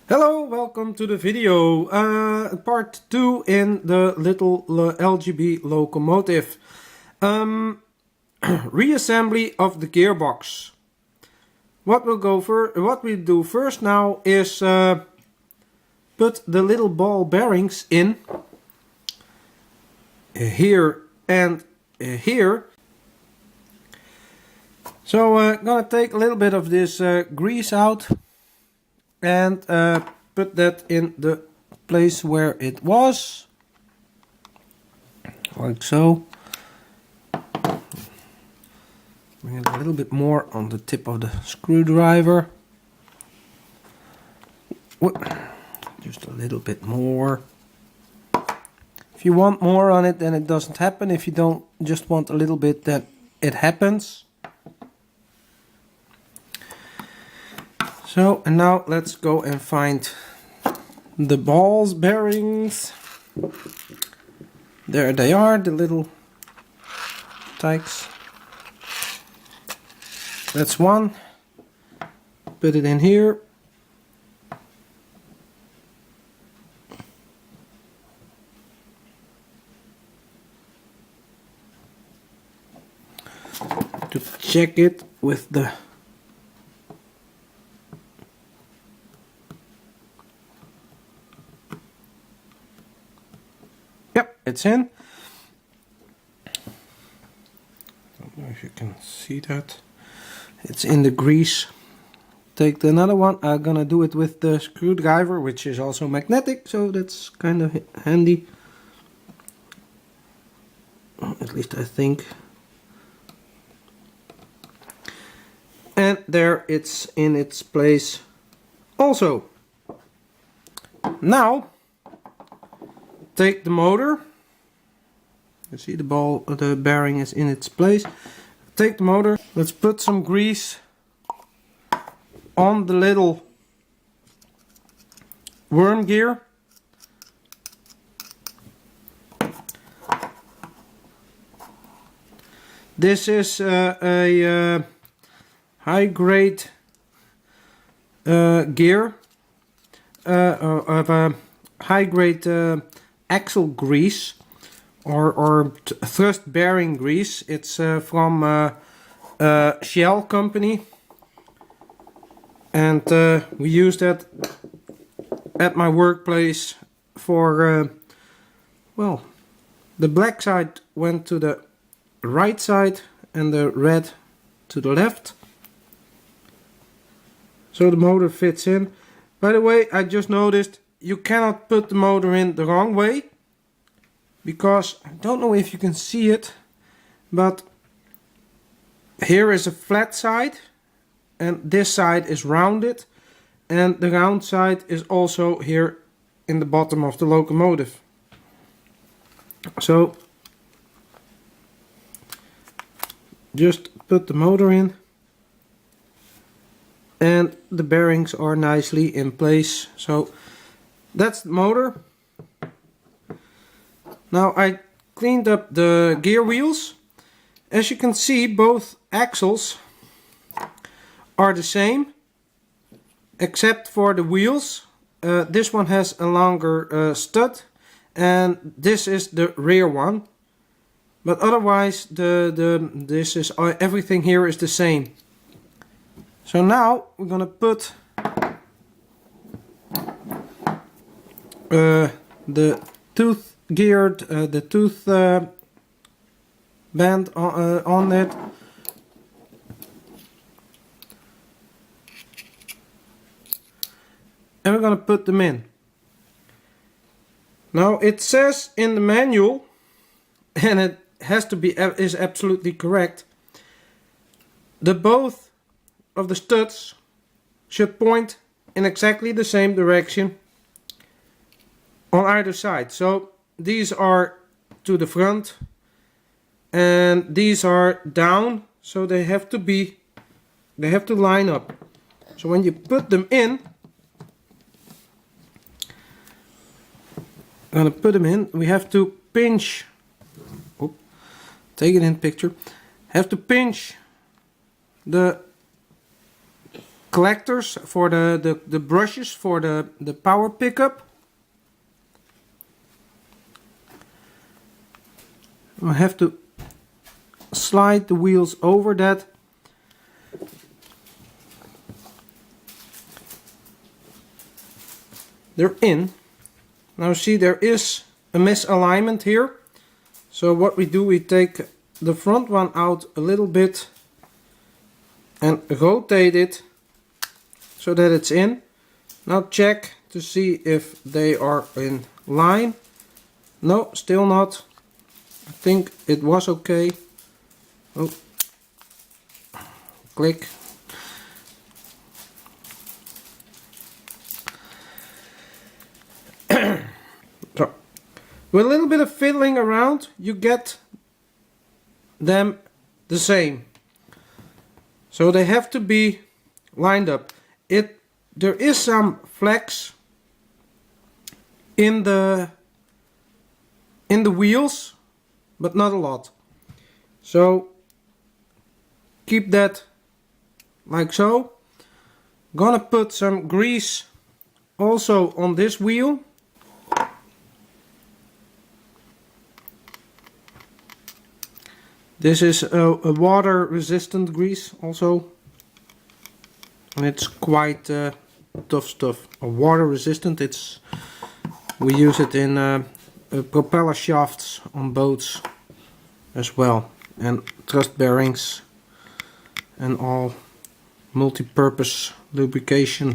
Hello, welcome to the video. Part 2 in the little LGB locomotive. Reassembly of the gearbox. What we do first now is put the little ball bearings in here and here. So I'm gonna take a little bit of this grease out and put that in the place where it was, like so. Bring it a little bit more on the tip of the screwdriver. Just a little bit more. If you want more on it, then it doesn't happen. If you don't just want a little bit, then it happens. So, and now let's go and find the balls bearings. There they are, the little tykes. That's one. Put it in here. To check it with the it's in. Don't know if you can see that. It's in the grease. Take another one. I'm gonna do it with the screwdriver, which is also magnetic, so that's kind of handy. At least I think. And there it's in its place also. Now take the motor. You see the bearing is in its place. Take the motor. Let's put some grease on the little worm gear. This is a high grade gear of a high grade axle grease or thrust bearing grease. It's from Shell company, and we use that at my workplace for well, the black side went to the right side and the red to the left, so the motor fits in. By the way, I just noticed you cannot put the motor in the wrong way, because I don't know if you can see it, but here is a flat side and this side is rounded, and the round side is also here in the bottom of the locomotive. So just put the motor in and the bearings are nicely in place. So that's the motor. Now I cleaned up the gear wheels. As you can see, both axles are the same except for the wheels. This one has a longer stud and this is the rear one. But otherwise everything here is the same. So now we're gonna put the tooth geared, the tooth band on it. And we're gonna put them in. Now it says in the manual, and it has to be, is absolutely correct, the both of the studs should point in exactly the same direction on either side. So these are to the front and these are down, so they have to line up. So when you put them in, I'm gonna put them in, we have to pinch, take it in picture, have to pinch the collectors for the brushes for the power pickup. I have to slide the wheels over that. They're in. Now see, there is a misalignment here. So what we do, we take the front one out a little bit and rotate it so that it's in. Now check to see if they are in line. No, still not. I think it was okay. Oh, click. So, with a little bit of fiddling around, you get them the same. So they have to be lined up. There is some flex in the wheels, but not a lot. So keep that like so. Gonna put some grease also on this wheel. This is a water resistant grease also, and it's quite tough stuff. Water resistant. We use it in propeller shafts on boats as well, and thrust bearings and all multi-purpose lubrication.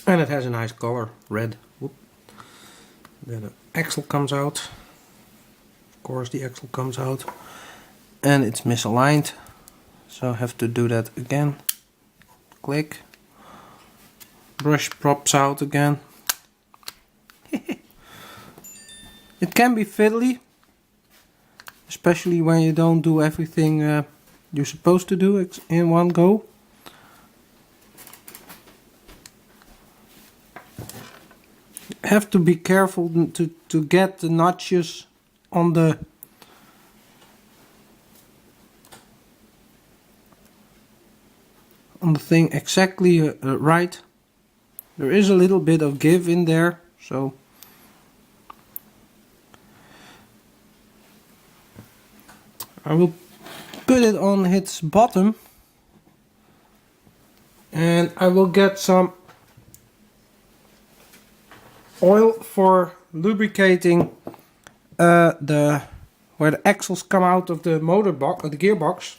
And it has a nice color, red. Whoop. Then the axle comes out. Of course the axle comes out. And it's misaligned. So I have to do that again. Click. Brush pops out again. It can be fiddly. Especially when you don't do everything you're supposed to do in one go. Have to be careful to get the notches on the thing exactly right. There is a little bit of give in there, so I will put it on its bottom, and I will get some oil for lubricating where the axles come out of the motor box, the gearbox.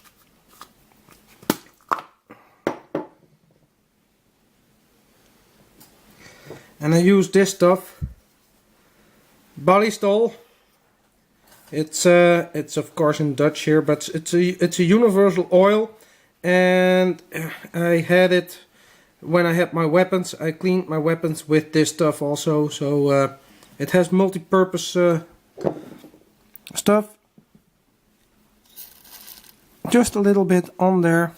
And I use this stuff, Ballystol. It's of course in Dutch here, but it's a universal oil, and I had it when I had my weapons. I cleaned my weapons with this stuff also, so it has multi-purpose stuff. Just a little bit on there.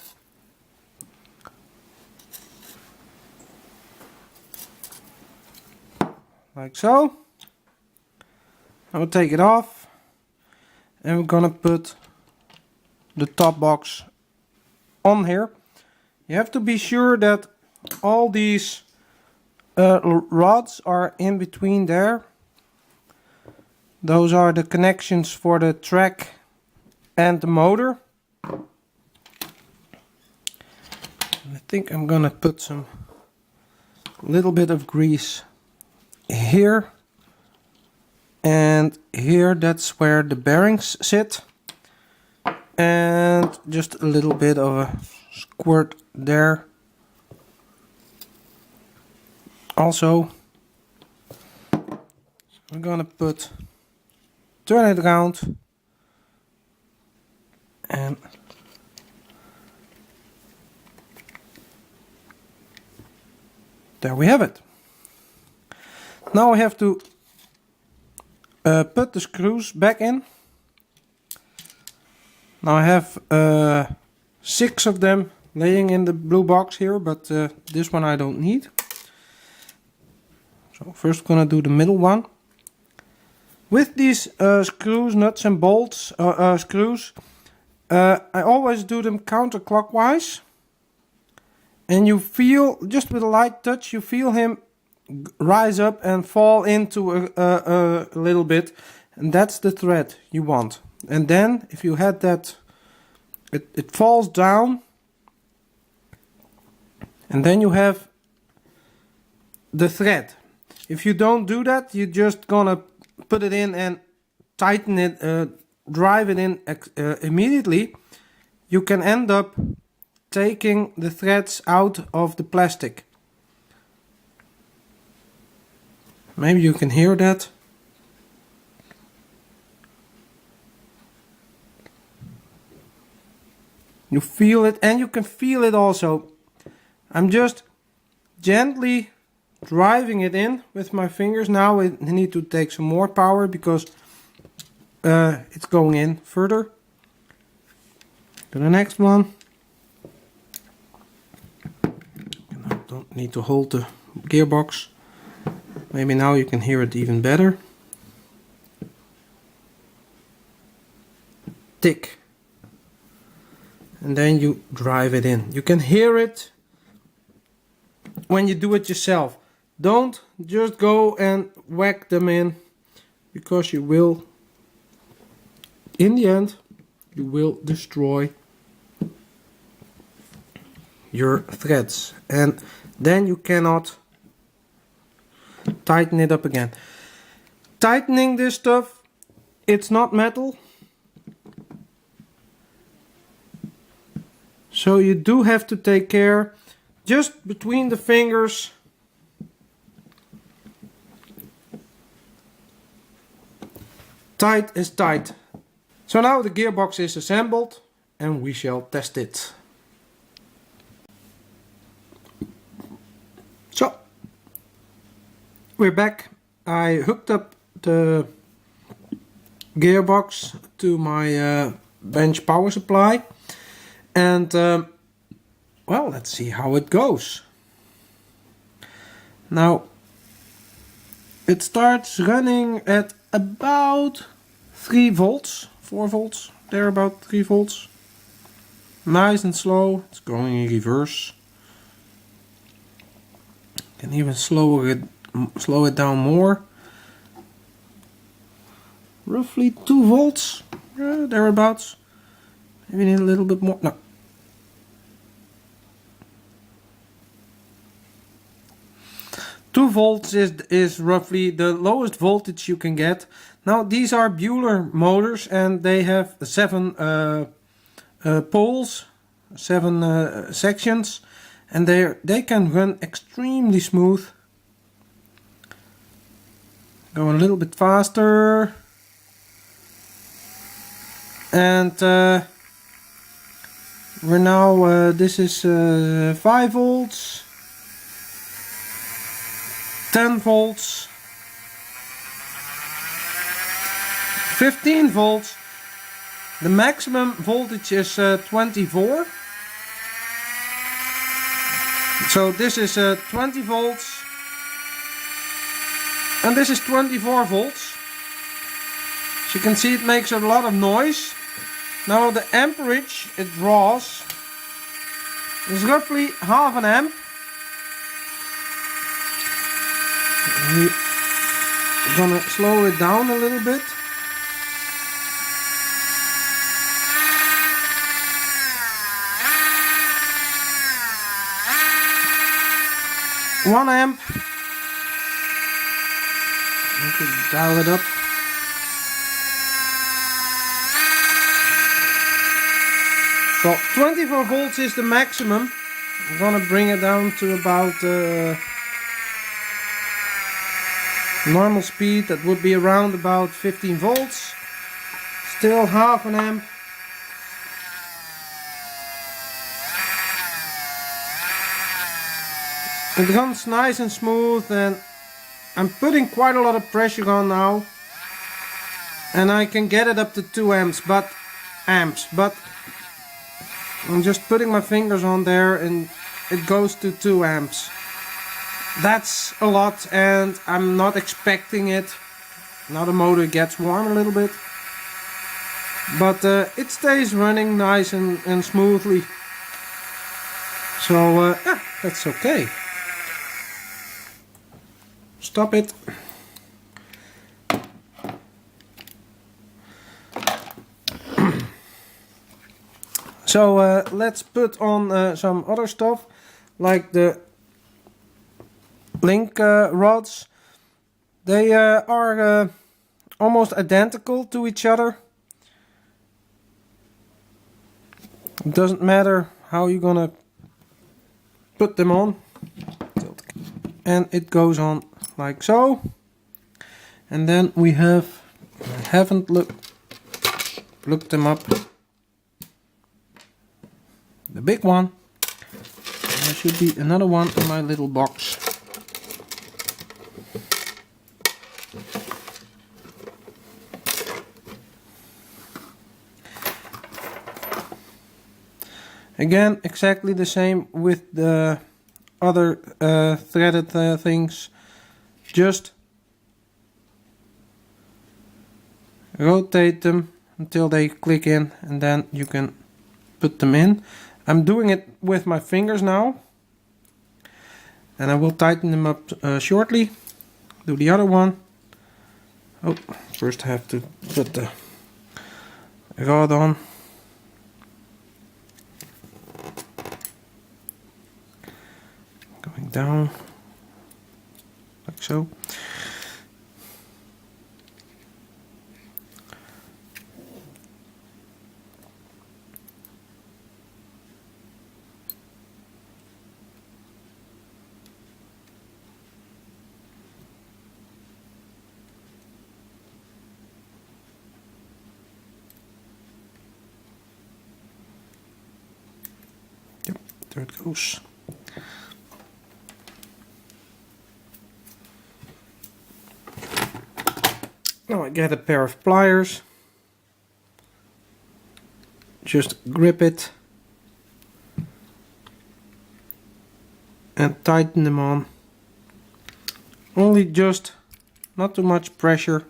Like so. I will take it off, and we're gonna put the top box on here. You have to be sure that all these rods are in between there. Those are the connections for the track and the motor. I think I'm gonna put a little bit of grease here and here. That's where the bearings sit, and just a little bit of a squirt there also. I'm gonna turn it around, and there we have it. Now I have to put the screws back in. Now I have 6 of them laying in the blue box here, but this one I don't need. So first we're gonna do the middle one. With these screws, nuts and bolts, screws, I always do them counterclockwise, and you feel, just with a light touch, you feel him rise up and fall into a little bit, and that's the thread you want. And then if you had that, it falls down, and then you have the thread. If you don't do that, you're just gonna put it in and tighten it, drive it in immediately. You can end up taking the threads out of the plastic. Maybe you can hear that. You feel it, and you can feel it also. I'm just gently driving it in with my fingers. Now I need to take some more power because it's going in further. To the next one. And I don't need to hold the gearbox. Maybe now you can hear it even better. Tick. And then you drive it in. You can hear it when you do it yourself. Don't just go and whack them in, because you will, in the end, you will destroy your threads, and then you cannot tighten it up again. Tightening this stuff, it's not metal, so you do have to take care. Just between the fingers, tight is tight. So now the gearbox is assembled and we shall test it. So we're back. I hooked up the gearbox to my bench power supply, and well, let's see how it goes. Now it starts running at about 3 volts, 4 volts, there about 3 volts. Nice and slow. It's going in reverse. Can even slow it down more. Roughly 2 volts, thereabouts. Maybe need a little bit more. No. Two volts is roughly the lowest voltage you can get. Now these are Bueller motors, and they have 7 poles, 7 sections, and they can run extremely smooth. Go a little bit faster, and we're now this is 5 volts, 10 volts, 15 volts. The maximum voltage is 24. So this is 20 volts, and this is 24 volts. As you can see, it makes a lot of noise. Now the amperage it draws is roughly half an amp. We're gonna slow it down a little bit. One amp. I can dial it up. So 24 volts is the maximum. I'm gonna bring it down to about normal speed. That would be around about 15 volts. Still half an amp. It runs nice and smooth, and I'm putting quite a lot of pressure on now, and I can get it up to 2 amps, but I'm just putting my fingers on there and it goes to 2 amps. That's a lot, and I'm not expecting it. Now the motor gets warm a little bit. but it stays running nice and smoothly. So yeah, that's okay. Stop it. So let's put on some other stuff, like the link rods. They are almost identical to each other. It doesn't matter how you're gonna put them on. And it goes on like so. And then we have, I haven't looked them up. The big one. There should be another one in my little box. Again, exactly the same with the other threaded things. Just rotate them until they click in, and then you can put them in. I'm doing it with my fingers now, and I will tighten them up shortly. Do the other one. Oh, first I have to put the rod on. Going down like so. Yep, there it goes. Now I get a pair of pliers. Just grip it and tighten them on. Only just, not too much pressure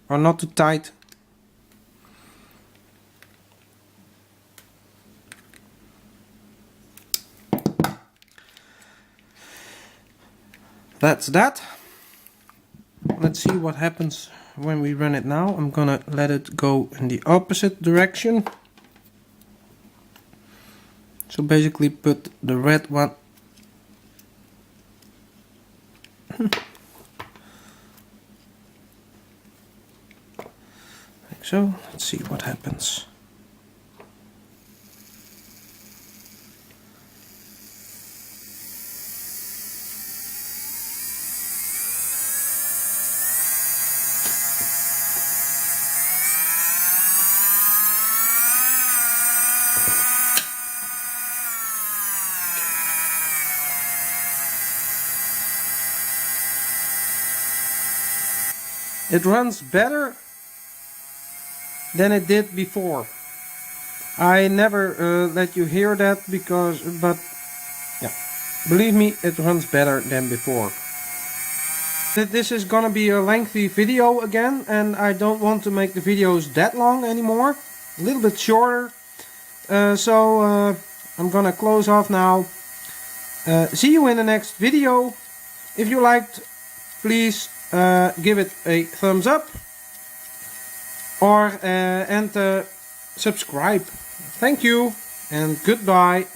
or not too tight. That's that. Let's see what happens when we run it now. I'm gonna let it go in the opposite direction. So basically put the red one like so. Let's see what happens. It runs better than it did before. I never let you hear that but yeah, believe me, it runs better than before. This is gonna be a lengthy video again, and I don't want to make the videos that long anymore. A little bit shorter. So I'm gonna close off now. See you in the next video. If you liked, please give it a thumbs up or and subscribe. Thank you and goodbye.